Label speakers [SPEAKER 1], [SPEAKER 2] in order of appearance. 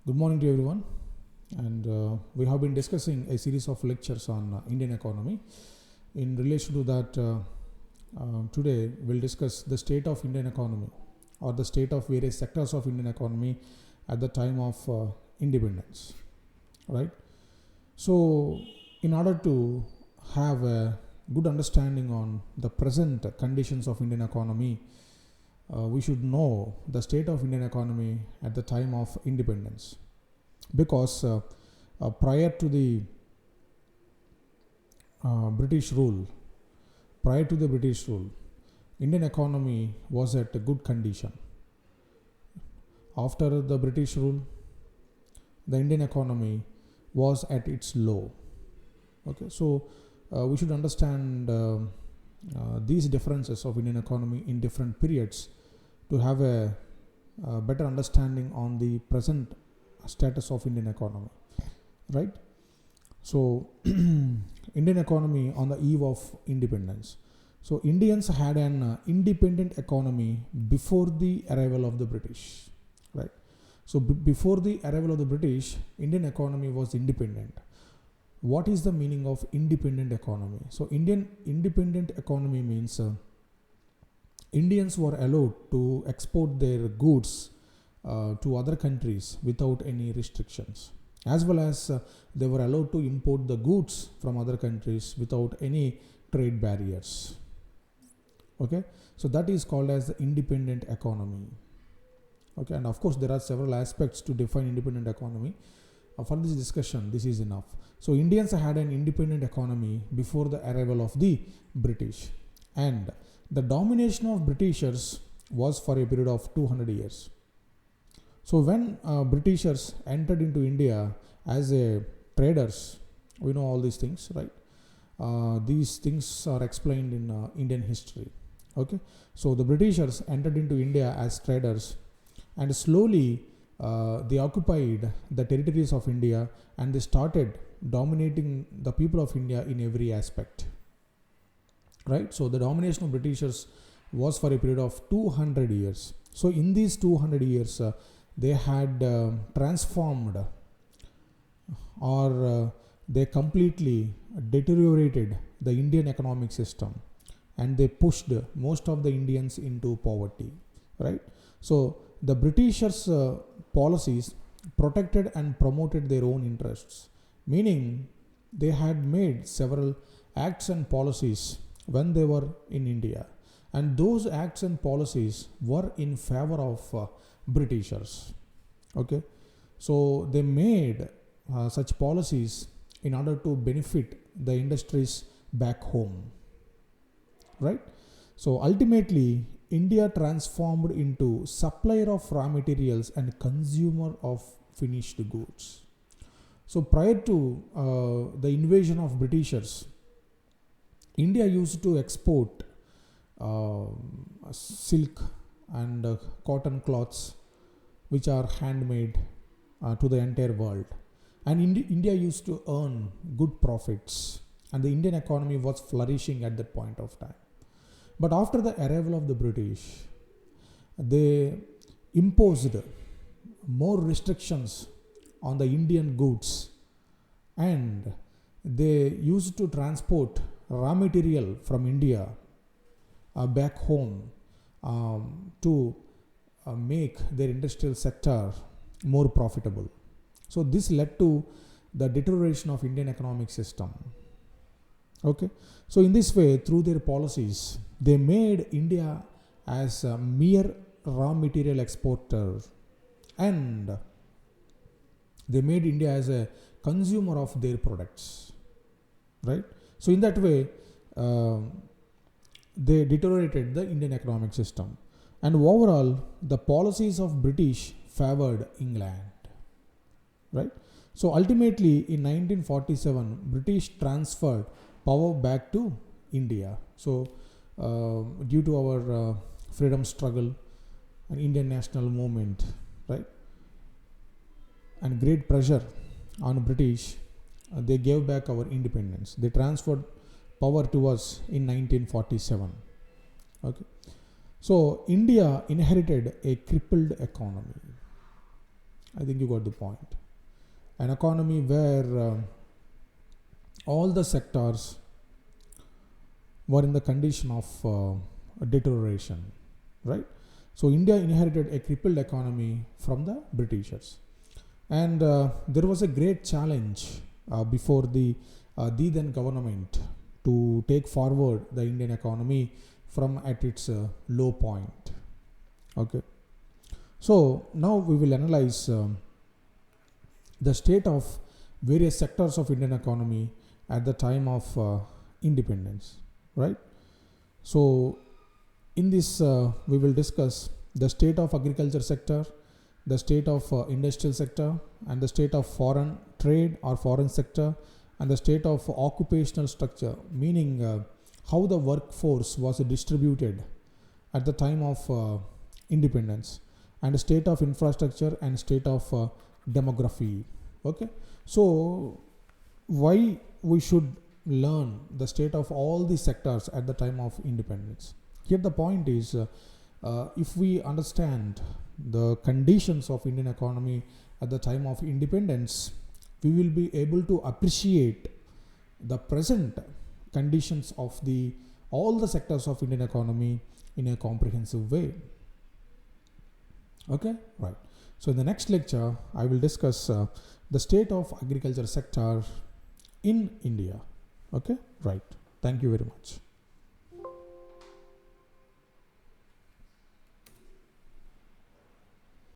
[SPEAKER 1] Good morning to everyone, and we have been discussing a series of lectures on Indian economy. In relation to that, today we'll discuss the state of Indian economy or the state of various sectors of Indian economy at the time of independence, right? So, in order to have a good understanding on the present conditions of Indian economy, we should know the state of Indian economy at the time of independence, because prior to the British rule, Indian economy was at a good condition. After the British rule, the Indian economy was at its low. Okay, so we should understand these differences of Indian economy in different periods to have a better understanding on the present status of Indian economy, right? So, Indian economy on the eve of independence. So, Indians had an independent economy before the arrival of the British, right? So, before the arrival of the British, Indian economy was independent. What is the meaning of independent economy? So, Indian independent economy means Indians were allowed to export their goods to other countries without any restrictions, as well as they were allowed to import the goods from other countries without any trade barriers. Okay, so that is called as the independent economy. Okay, and of course there are several aspects to define independent economy. For this discussion, this is enough. So Indians had an independent economy before the arrival of the British, and the domination of Britishers was for a period of 200 years. So when Britishers entered into India as a traders, we know all these things, right? These things are explained in Indian history. Okay, so the Britishers entered into India as traders, and slowly they occupied the territories of India, and they started dominating the people of India in every aspect. Right, so the domination of Britishers was for a period of 200 years. So in these 200 years, they had transformed or they completely deteriorated the Indian economic system, and they pushed most of the Indians into poverty. Right, so the Britishers' policies protected and promoted their own interests, meaning they had made several acts and policies when they were in India, and those acts and policies were in favor of Britishers. Okay, so they made such policies in order to benefit the industries back home, right? So ultimately, India transformed into supplier of raw materials and consumer of finished goods. So prior to the invasion of Britishers, India used to export silk and cotton cloths, which are handmade to the entire world. And India used to earn good profits, and the Indian economy was flourishing at that point of time. But after the arrival of the British, they imposed more restrictions on the Indian goods, and they used to transport raw material from India back home to make their industrial sector more profitable. So this led to the deterioration of Indian economic system. Okay, so in this way, through their policies, they made India as a mere raw material exporter, and they made India as a consumer of their products, right? So in that way, they deteriorated the Indian economic system, and overall the policies of British favored England, right? So ultimately in 1947, British transferred power back to India. So due to our freedom struggle and Indian national movement, right, and great pressure on British, they gave back our independence. They transferred power to us in 1947. Okay, so India inherited a crippled economy. I think you got the point. An economy where all the sectors were in the condition of deterioration, right? So India inherited a crippled economy from the Britishers, and there was a great challenge before the then government to take forward the Indian economy from at its low point. Okay, so now we will analyze the state of various sectors of Indian economy at the time of independence, right? So in this we will discuss the state of agriculture sector, the state of industrial sector, and the state of foreign trade or foreign sector, and the state of occupational structure, meaning how the workforce was distributed at the time of independence, and the state of infrastructure and state of demography. Okay, so why we should learn the state of all the sectors at the time of independence? Here the point is, if we understand the conditions of Indian economy at the time of independence, we will be able to appreciate the present conditions of the all the sectors of Indian economy in a comprehensive way. Okay, right. So in the next lecture, I will discuss the state of agriculture sector in India. Okay, right. Thank you very much.